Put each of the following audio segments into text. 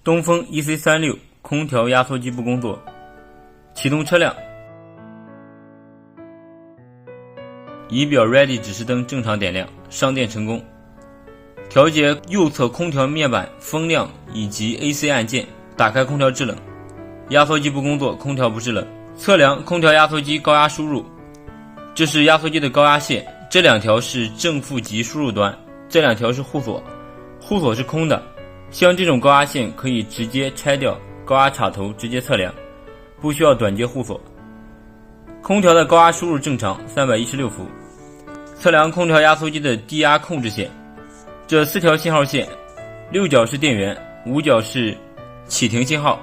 东风 EC36 空调压缩机不工作，启动车辆，仪表 Ready 指示灯正常点亮，上电成功。调节右侧空调面板风量以及 AC 按键，打开空调制冷。压缩机不工作，空调不制冷。测量空调压缩机高压输入，这是压缩机的高压线，这两条是正负极输入端，这两条是护锁，护锁是空的。像这种高压线可以直接拆掉高压插头直接测量，不需要短接护锁。空调的高压输入正常316伏。测量空调压缩机的低压控制线，这4条信号线，6角是电源，5角是启停信号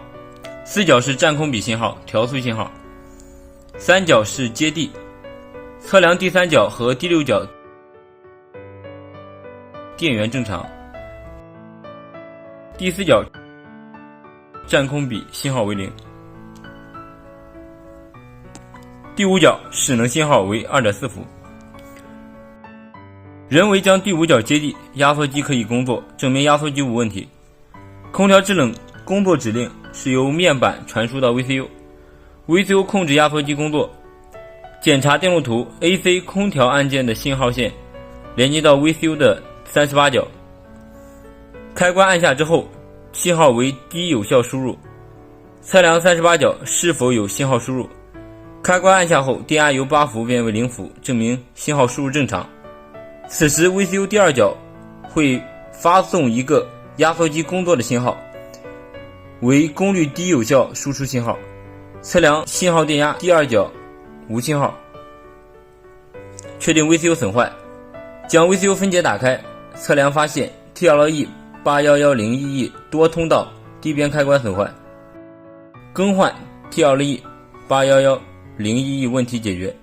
，4角是占空比信号、调速信号，3角是接地。测量第3角和第6角电源正常，第4角占空比信号为0，第5角势能信号为 2.4 伏。人为将第5角接地，压缩机可以工作，证明压缩机无问题。空调制冷工作指令是由面板传输到 VCU 控制压缩机工作。检查电路图 AC 空调按键的信号线连接到 VCU 的38角，开关按下之后，信号为低有效输入，测量38角是否有信号输入。开关按下后，电压由8伏变为0伏，证明信号输入正常。此时 VCU 第2角会发送一个压缩机工作的信号，为功率低有效输出信号。测量信号电压，第2角无信号。确定 VCU 损坏，将 VCU 分解打开，测量发现 TLE 81101E 多通道低边开关损坏，更换 TLE 81101E 问题解决。